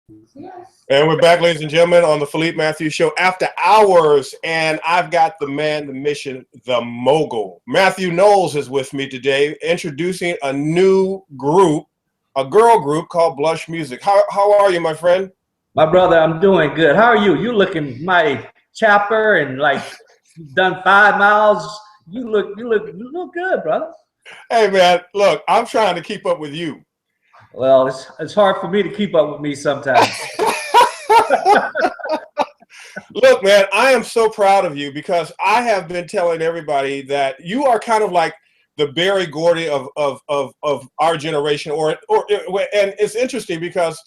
And we're back, ladies and gentlemen, on the Philippe Matthews Show after hours. And I've got the man, the mission, the mogul. Mathew Knowles is with me today, introducing a new group, a girl group called Blushhh Music. How are you, my friend? My brother, I'm doing good. How are you? You looking mighty chapper and like you've done 5 miles. You look good, brother. Hey, man, look, I'm trying to keep up with you. Well, it's hard for me to keep up with me sometimes. Look, man, I am so proud of you because I have been telling everybody that you are kind of like the Berry Gordy of our generation, and it's interesting because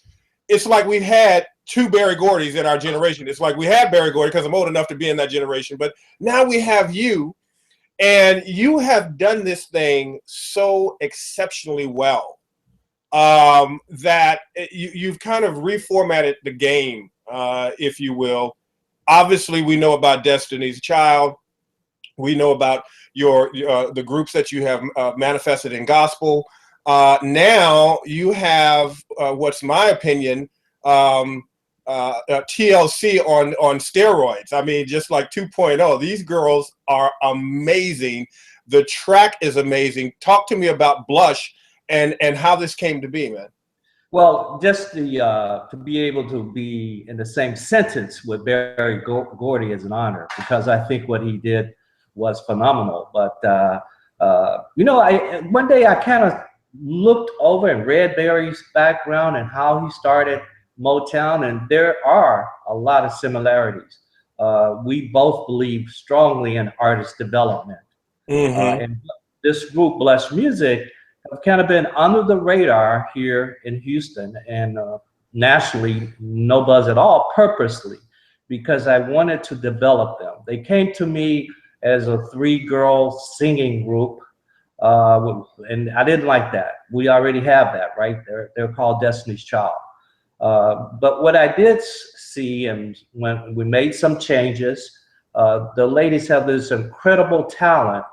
it's like we've had two Berry Gordys in our generation. It's like we had Berry Gordy because I'm old enough to be in that generation, but now we have you, and you have done this thing so exceptionally well that you've kind of reformatted the game, if you will. Obviously, we know about Destiny's Child. We know about the groups that you have manifested in gospel. Now you have what's my opinion, TLC on steroids. I mean, just like 2.0. These girls are amazing. The track is amazing. Talk to me about Blushhh and how this came to be, man. Well, just to be able to be in the same sentence with Berry Gordy is an honor because I think what he did was phenomenal. But you know, one day I kind of looked over and read Berry's background and how he started Motown, and there are a lot of similarities. We both believe strongly in artist development, and this group, Blushhh Music, have kind of been under the radar here in Houston and nationally, no buzz at all, purposely, because I wanted to develop them. They came to me as a 3-girl singing group, and I didn't like that. We already have that, right? They're called Destiny's Child. But what I did see, and when we made some changes, the ladies have this incredible talent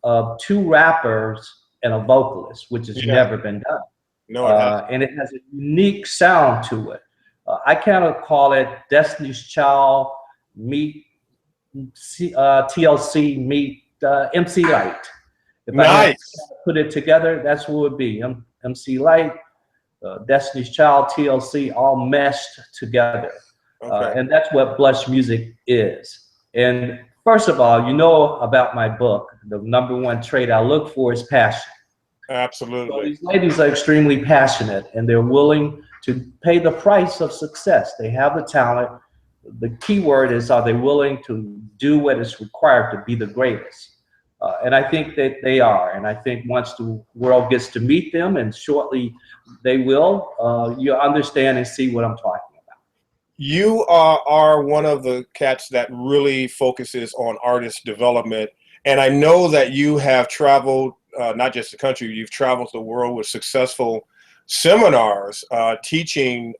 of 2 rappers and a vocalist, which has never been done. No, and it has a unique sound to it. I kind of call it Destiny's Child meet TLC meet MC Light. If I had to put it together, that's what it would be. MC Light, Destiny's Child, TLC, all meshed together. And that's what Blushhh Music is. And first of all, you know about my book, the #1 trait I look for is passion. Absolutely. So these ladies are extremely passionate and they're willing to pay the price of success. They have the talent. The key word is, are they willing to do what is required to be the greatest? And I think that they are. And I think once the world gets to meet them, and shortly they will, you'll understand and see what I'm talking about. You are one of the cats that really focuses on artist development. And I know that you have traveled, not just the country, you've traveled the world with successful seminars, teaching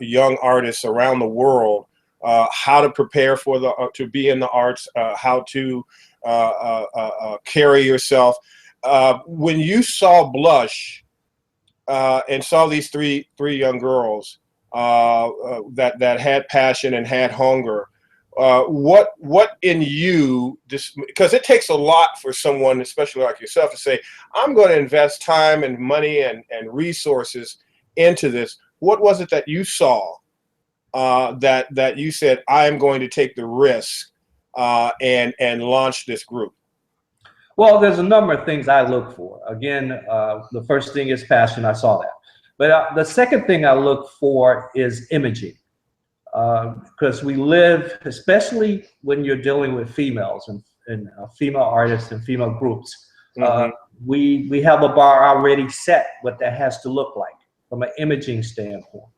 young artists around the world how to prepare for to be in the arts, how to carry yourself. When you saw Blushhh and saw these three young girls that had passion and had hunger, what in you, because it takes a lot for someone, especially like yourself, to say, I'm going to invest time and money and resources into this. What was it that you saw that you said, I'm going to take the risk and launch this group? Well, there's a number of things I look for. Again, the first thing is passion. I saw that. But the second thing I look for is imaging. Because we live, especially when you're dealing with females and female artists and female groups, we have a bar already set what that has to look like from an imaging standpoint.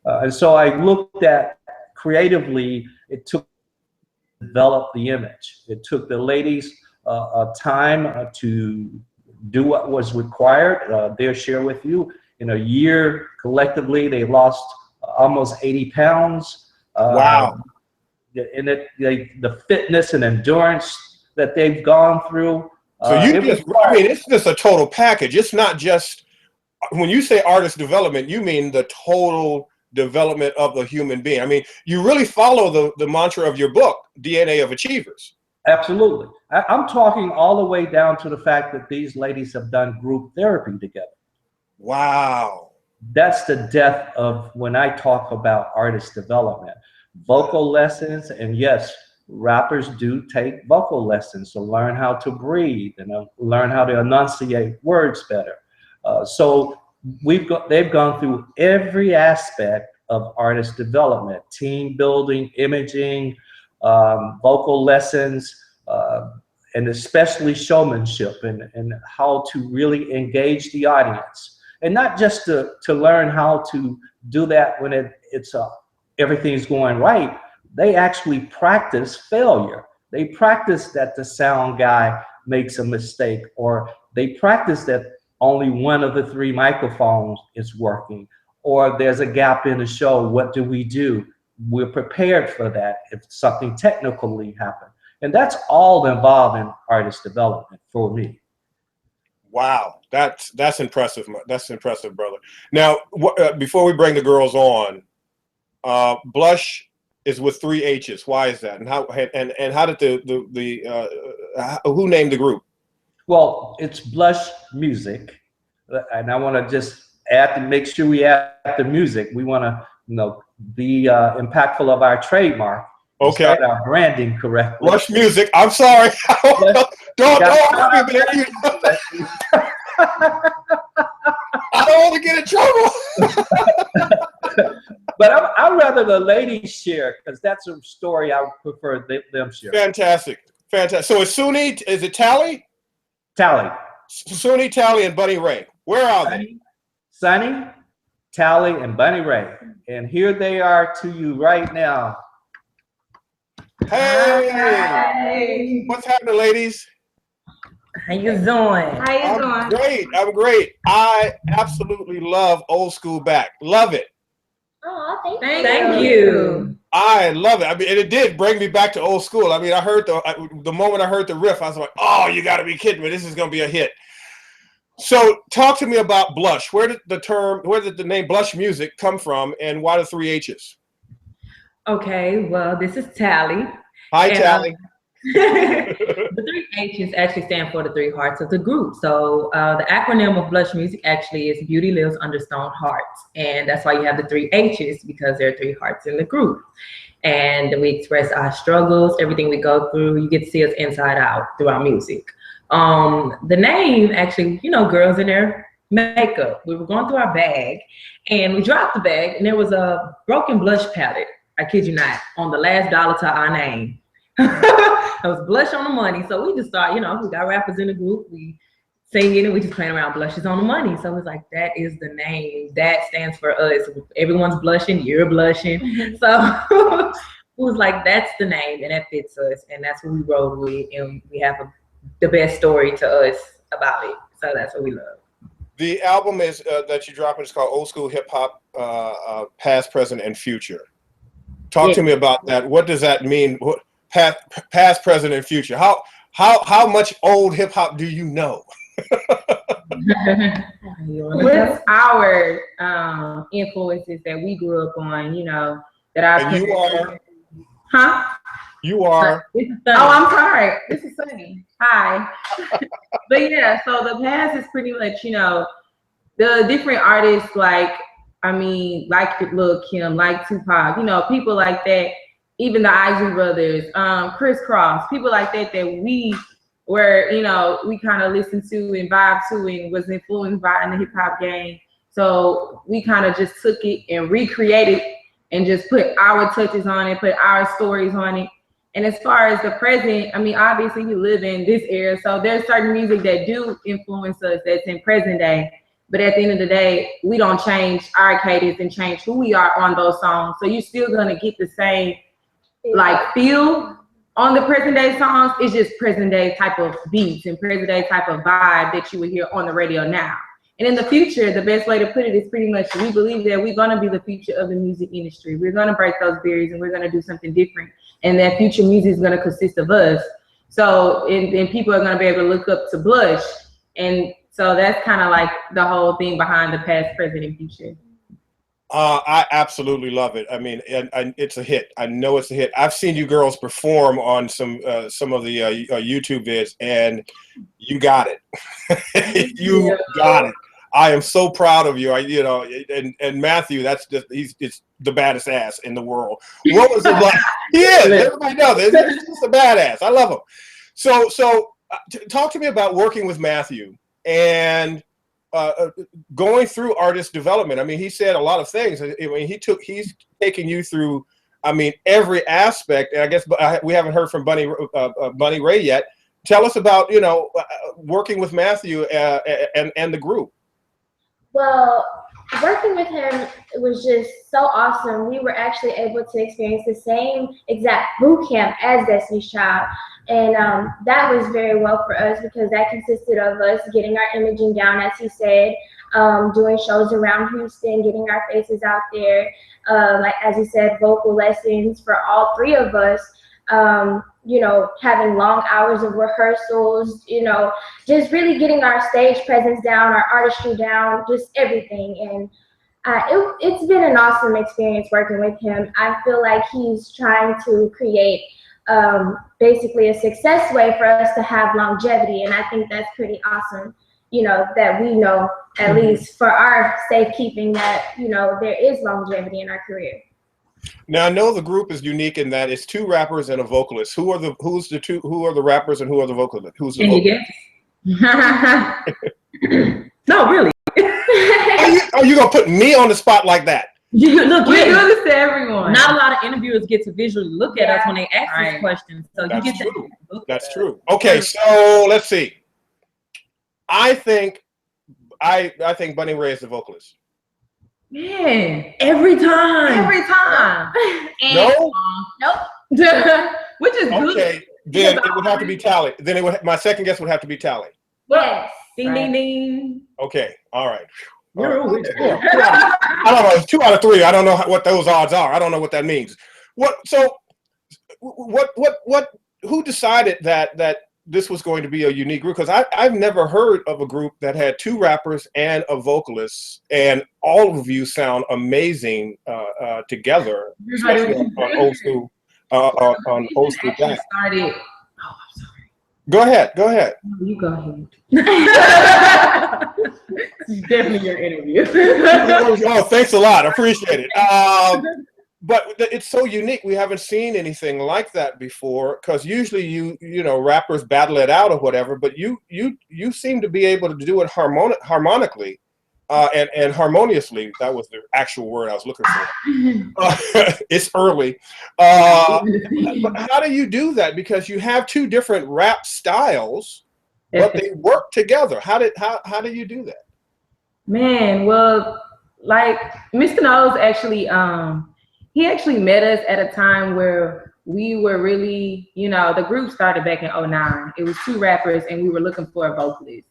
And so I looked at creatively, it took to develop the image. It took the ladies time to do what was required. They'll share with you, in a year collectively, they lost almost 80 pounds. Wow. And the fitness and endurance that they've gone through. So I mean, it's just a total package. It's not just, when you say artist development, you mean the total development of the human being. I mean, you really follow the mantra of your book, DNA of Achievers. Absolutely. I'm talking all the way down to the fact that these ladies have done group therapy together. Wow. That's the depth of when I talk about artist development. Vocal lessons, and yes, rappers do take vocal lessons to learn how to breathe and learn how to enunciate words better. So they've gone through every aspect of artist development: team building, imaging, vocal lessons, and especially showmanship and how to really engage the audience. And not just to learn how to do that when everything's going right. They actually practice failure. They practice that the sound guy makes a mistake, or they practice that only one of the 3 microphones is working, or there's a gap in the show. What do we do? We're prepared for that if something technically happened. And that's all involved in artist development for me. Wow, that's impressive. That's impressive, brother. Now, before we bring the girls on, Blushhh is with 3 H's. Why is that? And how did who named the group? Well, it's Blushhh Music, and I want to just add to make sure we add the music. We want to, be impactful of our trademark. Okay. Start our branding correctly. Blushhh Music. I'm sorry. don't hurt me, man. I don't want to get in trouble. But I'd rather the ladies share, because that's a story I would prefer them share. Fantastic. So it's Sunnie, is it Tali? Tali. Sunnie, Tali, and Bunni Ray. Where are they? Sunnie, Tali, and Bunni Ray. And here they are to you right now. Hey! Hi. What's happening, ladies? How you doing? I'm great. I absolutely love Old School Back. Love it. Oh, thank you. I love it. I mean, and it did bring me back to old school. I mean, I heard the moment I heard the riff, I was like, oh, you got to be kidding me. This is going to be a hit. So talk to me about Blushhh. Where did the name Blushhh Music come from, and why the 3 H's? Okay, well, this is Tali. Hi, Tali. The 3 H's actually stand for the 3 hearts of the group. So the acronym of Blushhh Music actually is Beauty Lives Under Stone Hearts. And that's why you have the 3 H's, because there are 3 hearts in the group. And we express our struggles, everything we go through. You get to see us inside out through our music. The name actually, girls in their makeup. We were going through our bag and we dropped the bag, and there was a broken blush palette. I kid you not, on the last dollar to our name. It was Blushhh on the money. So we just thought, we got rappers in the group, we singing and we just playing around. Blushhh is on the money. So it's like, that is the name. That stands for us. Everyone's blushing, you're blushing. Mm-hmm. So it was like, that's the name, and that fits us. And that's what we rolled with. And we have the best story to us about it. So that's what we love. The album is that you're dropping is called Old School Hip Hop, Past, Present, and Future. Talk to me about that. What does that mean? Past, present, and future. How much old hip hop do you know? What's our influences that we grew up on? That our and you are. Huh? You are. Oh, I'm sorry. This is Sunnie. Hi. But yeah, so the past is pretty much the different artists like Lil' Kim, like Tupac, people like that. Even the Isley Brothers, Criss Cross, people like that we were, we kind of listened to and vibe to and was influenced by in the hip hop game. So we kind of just took it and recreated and just put our touches on it, put our stories on it. And as far as the present, obviously we live in this era, so there's certain music that do influence us that's in present day. But at the end of the day, we don't change our cadence and change who we are on those songs. So you're still gonna get the same feel on the present day songs. It's just present day type of beats and present day type of vibe that you would hear on the radio now. And in the future, the best way to put it is pretty much, we believe that we're gonna be the future of the music industry. We're gonna break those barriers and we're gonna do something different. And that future music is gonna consist of us. So, and people are gonna be able to look up to Blushhh. And so that's kind of like the whole thing behind the past, present, and future. I absolutely love it. I mean, and it's a hit. I know it's a hit. I've seen you girls perform on some of the YouTube vids, and you got it. You got it. I am so proud of you. You know, and Mathew, that's just it's the baddest ass in the world. What was it like? He is. Everybody knows it. He's just a badass. I love him. So talk to me about working with Mathew and going through artist development. I mean, he said a lot of things. I mean, he's taking you through, I mean, every aspect. And I guess we haven't heard from Bunni Ray yet. Tell us about, you know, working with Mathew and the group. Well, working with him was just so awesome. We were actually able to experience the same exact boot camp as Destiny's Child. And that was very well for us because that consisted of us getting our imaging down, as he said, doing shows around Houston, getting our faces out there. Like, as he said, vocal lessons for all three of us. You know, having long hours of rehearsals, you know, just really getting our stage presence down, our artistry down, just everything. And it's been an awesome experience working with him. I feel like he's trying to create basically a success way for us to have longevity. And I think that's pretty awesome, you know, that we know, at least for our safekeeping, that, you know, there is longevity in our career. Now I know the group is unique in that it's two rappers and a vocalist. Who are the rappers and who are the vocalists? Who's the vocalist? No, really. Are you gonna put me on the spot like that? Look, we do this to everyone. Not a lot of interviewers get to visually look at us when they ask us questions. So that's you get true. to look That's true. Okay, so let's see. I think Bunni Ray is the vocalist. Man, every time. No? Nope. Which is good. Okay, then it would have to be Tali. Then my second guess would have to be Tali. Yes. Ding, ding, ding. Okay, all right. All right. I don't know. It's 2 out of 3. I don't know what those odds are. I don't know what that means. Who decided that this was going to be a unique group? Because I've never heard of a group that had 2 rappers and a vocalist, and all of you sound amazing together, especially on old school back. Started. Go ahead. No, you go ahead. It's definitely your interview. Oh, thanks a lot. I appreciate it. But it's so unique. We haven't seen anything like that before. Because usually, you know, rappers battle it out or whatever. But you seem to be able to do it harmonically and harmoniously. That was the actual word I was looking for. It's early. But how do you do that? Because you have 2 different rap styles, but they work together. How do you do that? Man, well, like Mr. Knowles actually, he actually met us at a time where we were really, you know, the group started back in 2009. It was 2 rappers and we were looking for a vocalist.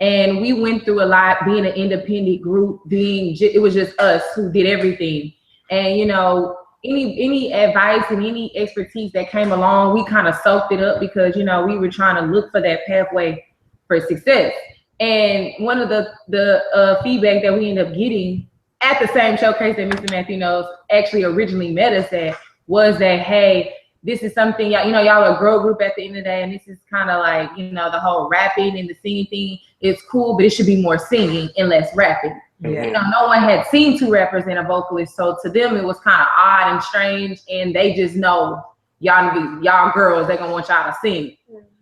And we went through a lot being an independent group, it was just us who did everything. And, you know, any advice and any expertise that came along, we kind of soaked it up because, you know, we were trying to look for that pathway for success. And one of the feedback that we ended up getting at the same showcase that Mr. Mathew Knowles actually originally met us at was that, hey, this is something, y'all, you know, y'all are a girl group at the end of the day, and this is kind of like, you know, the whole rapping and the singing thing is cool, but it should be more singing and less rapping. Yeah. You know, no one had seen 2 rappers and a vocalist, so to them it was kind of odd and strange, and they just know y'all girls, they're gonna want y'all to sing.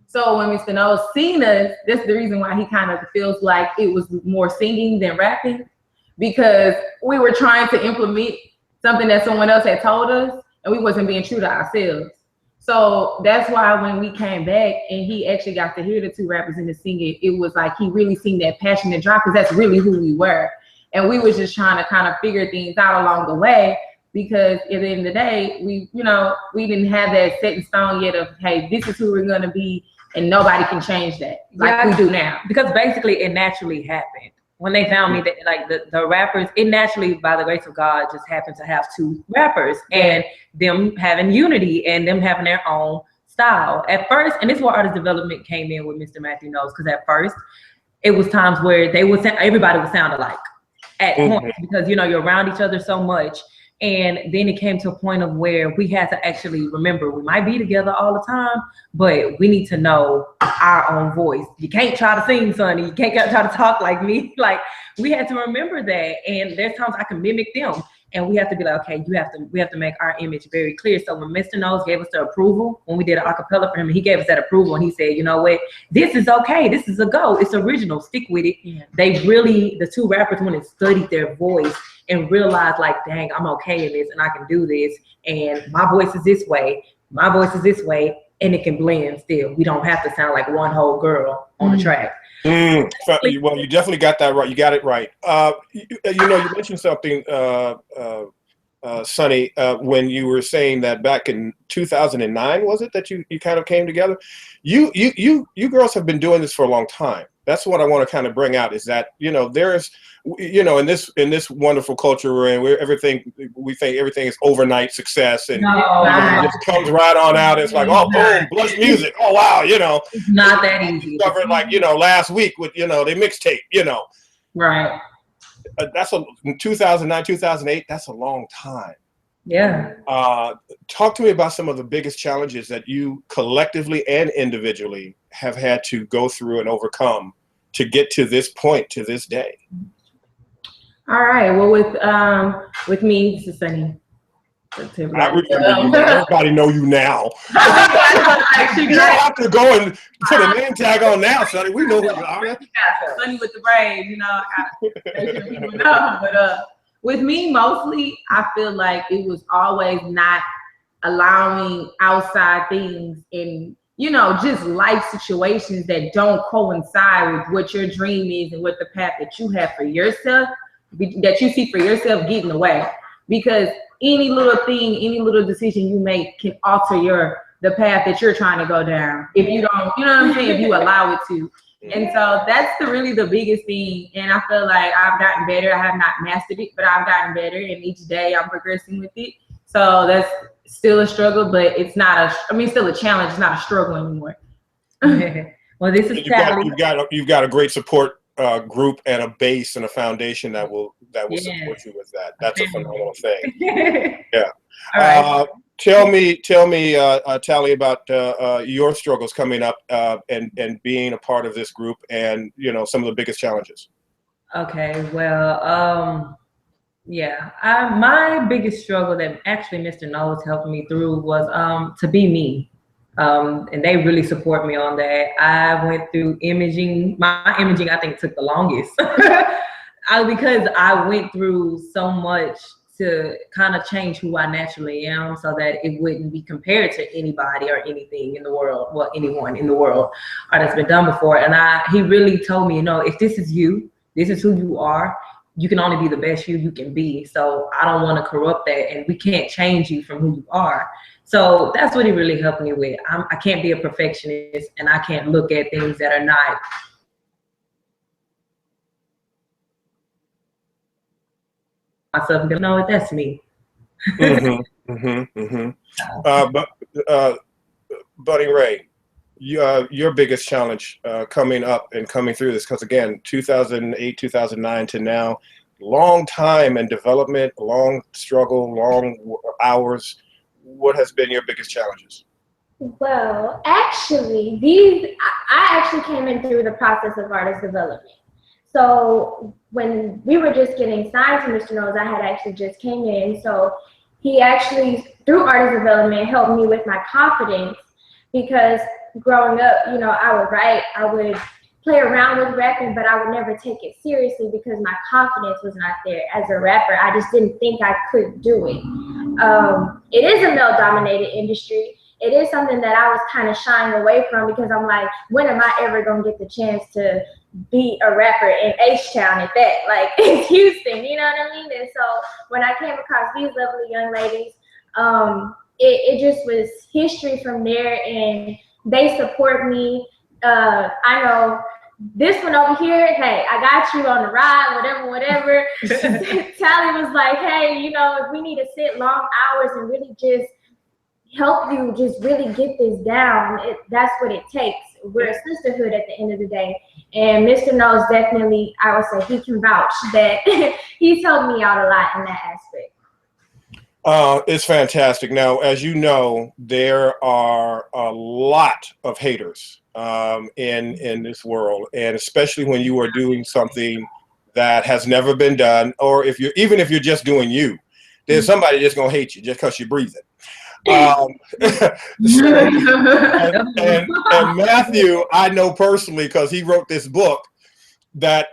So when Mr. Knowles seen us, that's the reason why he kind of feels like it was more singing than rapping, because we were trying to implement something that someone else had told us, and we wasn't being true to ourselves. So that's why when we came back and he actually got to hear the 2 rappers and the singing, it was like he really seen that passion and drive, because that's really who we were. And we was just trying to kind of figure things out along the way, because at the end of the day, we didn't have that set in stone yet of, hey, this is who we're gonna be, and nobody can change that like we do now. Because basically it naturally happened. When they found me, that like the rappers, it naturally, by the grace of God, just happened to have 2 rappers, and them having unity and them having their own style. At first, and this is where artist development came in with Mr. Mathew Knowles, because at first it was times where everybody would sound alike. at points because, you know, you're around each other so much. And then it came to a point of where we had to actually remember we might be together all the time, but we need to know our own voice. You can't try to sing, Sunnie. You can't try to talk like me. Like, we had to remember that. And there's times I can mimic them. And we have to be like, okay, we have to make our image very clear. So when Mr. Knowles gave us the approval, when we did an acapella for him, he gave us that approval and he said, you know what, this is okay. This is a go. It's original. Stick with it. Yeah. They really, the two rappers went and studied their voice and realized like, dang, I'm okay in this and I can do this. And my voice is this way. My voice is this way. And it can blend still. We don't have to sound like one whole girl on the track. Well, you definitely got that right. You got it right. You know, you mentioned something, Sunnie, when you were saying that back in 2009, was it that you kind of came together? You girls have been doing this for a long time. That's what I want to kind of bring out is that, you know, there's, you know, in this wonderful culture we're in, where we think everything is overnight success and it just comes right on out. It's like, oh, boom, Blushhh music. Oh, wow, you know. It's not that easy. Discovered like, you know, last week with, you know, they mixtape, you know. Right. That's 2009, 2008. That's a long time. Yeah. Talk to me about some of the biggest challenges that you collectively and individually have had to go through and overcome to get to this point, to this day. All right. Well, with me, this is Sunnie. I remember you. Everybody know you now. You don't have to go and put a name tag on now, Sunnie. We know who you are. Sunnie with the braids, you know. I gotta make sure people know. But with me, mostly, I feel like it was always not allowing outside things and, you know, just life situations that don't coincide with what your dream is and what the path that you have for yourself, that you see for yourself, getting away. Because any little thing, any little decision you make can alter the path that you're trying to go down. If you don't, you know what I'm saying? If you allow it to. And so that's really the biggest thing. And I feel like I've gotten better. I have not mastered it, but I've gotten better. And each day I'm progressing with it. So that's still a struggle, but it's not still a challenge. It's not a struggle anymore. Well, this is Tali. You've got a great support group and a base and a foundation that will support you with that. That's a phenomenal thing. Yeah. All right. Tell me, Tali, about your struggles coming up and being a part of this group, and you know some of the biggest challenges. Okay. Well, yeah. My biggest struggle that actually Mr. Knowles helped me through was to be me. And they really support me on that. I went through imaging. My imaging, I think, took the longest because I went through so much to kind of change who I naturally am so that it wouldn't be compared to anybody or anything in the world, well, anyone in the world or that's been done before. And he really told me, you know, if this is you, this is who you are, you can only be the best you can be. So I don't want to corrupt that, and we can't change you from who you are. So that's what he really helped me with. I can't be a perfectionist, and I can't look at things that are not myself and go, no, that's me. But Bunni Ray, your biggest challenge coming up and coming through this, because again, 2008, 2009 to now, long time in development, long struggle, long hours. What has been your biggest challenges? Well, actually, I actually came in through the process of artist development. So when we were just getting signed to Mr. Knowles, I had actually just came in. So he actually, through artist development, helped me with my confidence, because growing up, you know, I would write, I would play around with rapping, but I would never take it seriously because my confidence was not there. As a rapper, I just didn't think I could do it. It is a male-dominated industry. It is something that I was kind of shying away from, because I'm like, when am I ever going to get the chance to be a rapper in H-Town at that? Like, it's Houston, you know what I mean? And so when I came across these lovely young ladies, it just was history from there, and they support me. I know this one over here, hey, I got you on the ride, whatever. Tali was like, hey, you know, if we need to sit long hours and really just help you just really get this down. That's what it takes. We're a sisterhood at the end of the day. And Mr. Knowles definitely, I would say he can vouch that he's helped me out a lot in that aspect. It's fantastic. Now, as you know, there are a lot of haters in this world, and especially when you are doing something that has never been done, or even if you're just doing you, there's somebody just gonna hate you just because you're breathing. And Mathew, I know personally because he wrote this book. That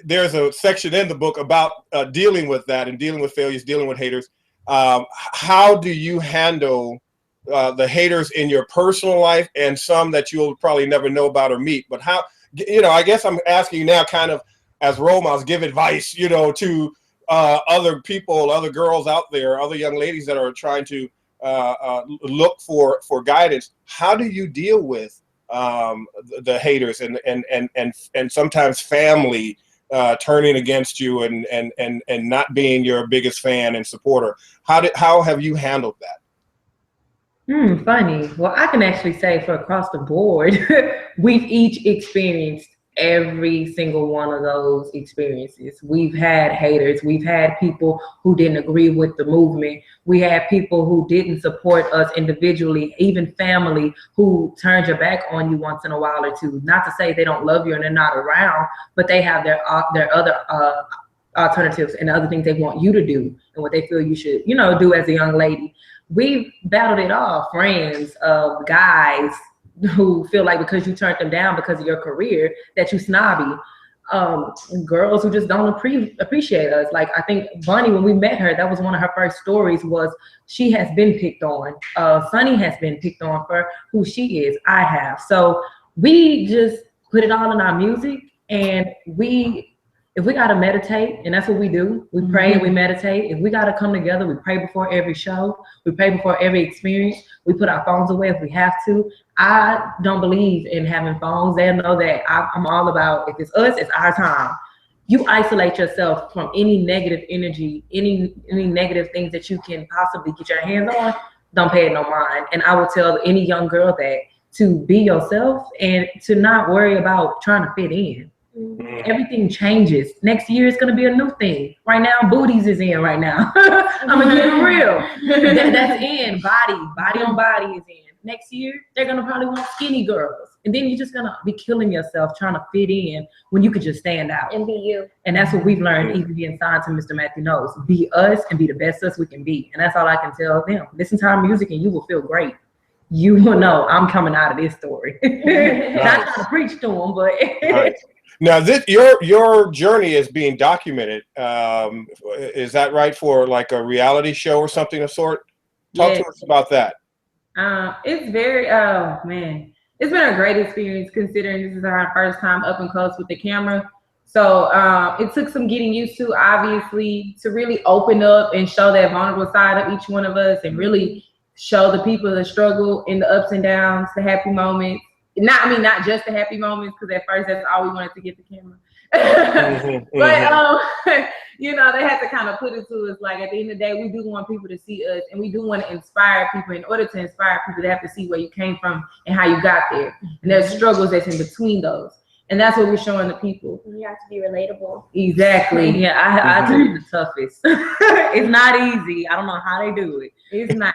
there's a section in the book about dealing with that and dealing with failures, dealing with haters. How do you handle the haters in your personal life and some that you'll probably never know about or meet? But how, I guess I'm asking you now kind of as role models, give advice, to other people, other girls out there, other young ladies that are trying to look for guidance. How do you deal with the haters and sometimes family turning against you and not being your biggest fan and supporter? How have you handled that? Funny. Well, I can actually say for across the board, we've each experienced every single one of those experiences. We've had haters. We've had people who didn't agree with the movement. We had people who didn't support us individually, even family who turned your back on you once in a while or two. Not to say they don't love you and they're not around, but they have their other alternatives and other things they want you to do and what they feel you should, do as a young lady. We've battled it all. Friends, guys who feel like because you turned them down because of your career that you snobby. Girls who just don't appreciate us. Like, I think Bunni, when we met her, that was one of her first stories, was she has been picked on. Sunnie has been picked on for who she is. I have. So we just put it all in our music, and if we gotta meditate, and that's what we do, we pray and we meditate. If we gotta come together, we pray before every show, we pray before every experience, we put our phones away if we have to. I don't believe in having phones. They know that I'm all about, if it's us, it's our time. You isolate yourself from any negative energy, any negative things that you can possibly get your hands on. Don't pay it no mind. And I would tell any young girl that to be yourself and to not worry about trying to fit in. Everything changes. Next year it's gonna be a new thing. Right now, booties is in right now. I'm gonna get it real. That's in. Body on body is in. Next year, they're gonna probably want skinny girls. And then you're just gonna be killing yourself trying to fit in when you could just stand out. And be you. And that's what we've learned, even being signed to Mr. Mathew Knowles. Be us and be the best us we can be. And that's all I can tell them. Listen to our music and you will feel great. You will know I'm coming out of this story. Not trying to preach to them, but Right. Now, your journey is being documented. Is that right, for like a reality show or something of sort? Talk to us about that. It's very, oh man, it's been a great experience considering this is our first time up and close with the camera. So it took some getting used to, obviously, to really open up and show that vulnerable side of each one of us and really show the people the struggle and the ups and downs, the happy moments. Not just the happy moments, because at first that's all we wanted to get the camera. But they had to kind of put it to us, like, at the end of the day, we do want people to see us, and we do want to inspire people. In order to inspire people, they have to see where you came from and how you got there. And there's struggles that's in between those. And that's what we're showing the people. You have to be relatable. Exactly. Yeah, I do the toughest. It's not easy. I don't know how they do it. It's not.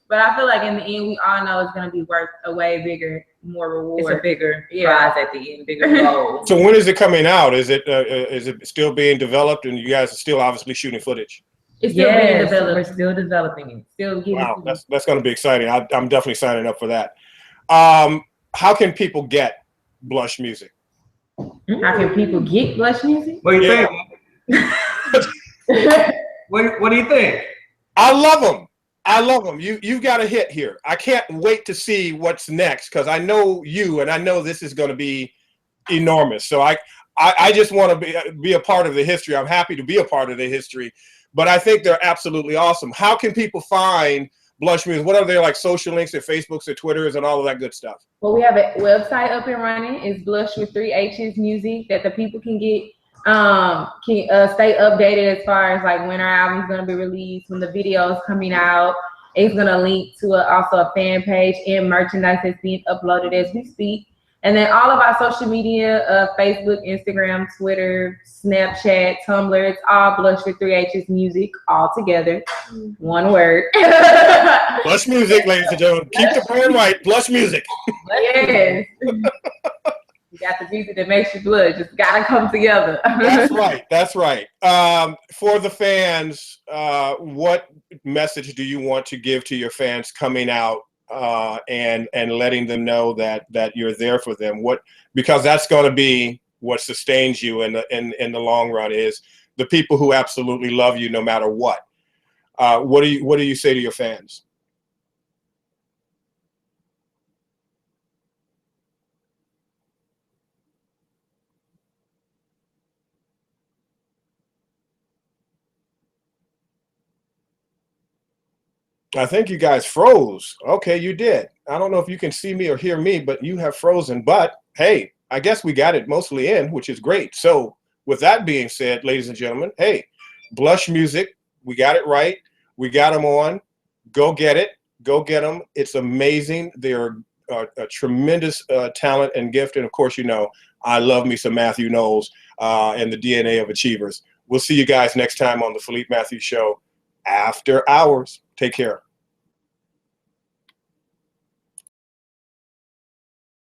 But I feel like in the end, we all know it's going to be worth a way bigger, more reward. It's a bigger prize at the end, bigger goal. So when is it coming out? Is it still being developed, and you guys are still obviously shooting footage? It's still being developed. We're still developing it. Still getting. Wow, that's going to be exciting. I'm definitely signing up for that. How can people get Blushhh music? How can people get Blushhh music? What do you think? What do you think? I love them. I love them. You've got a hit here. I can't wait to see what's next, because I know you, and I know this is going to be enormous. So I just want to be a part of the history. I'm happy to be a part of the history, but I think they're absolutely awesome. How can people find Blushhh music? What are their like social links, their Facebooks, their Twitters, and all of that good stuff? Well, we have a website up and running. It's Blushhh with 3 H's music that the people can get. Stay updated as far as like when our album's gonna be released, when the video's coming out. It's gonna link to also a fan page and merchandise that's being uploaded as we speak. And then all of our social media, Facebook, Instagram, Twitter, Snapchat, Tumblr, it's all Blushhh with 3H's music all together. One word. Blushhh music, ladies and gentlemen. Keep the brand right. Blushhh music. Yes. You got the music that makes you blush. Just gotta come together. That's right. That's right. For the fans, what message do you want to give to your fans coming out and letting them know that you're there for them? Because that's going to be what sustains you in the long run, is the people who absolutely love you no matter what. What do you say to your fans? I think you guys froze. Okay, you did. I don't know if you can see me or hear me, but you have frozen. But hey, I guess we got it mostly in, which is great. So with that being said, ladies and gentlemen, hey, Blushhh music, we got it right. We got them on. Go get it. Go get them. It's amazing. They're a tremendous talent and gift. And of course, you know, I love me some Mathew Knowles and the DNA of Achievers. We'll see you guys next time on the Philippe Matthews Show after hours. Take care.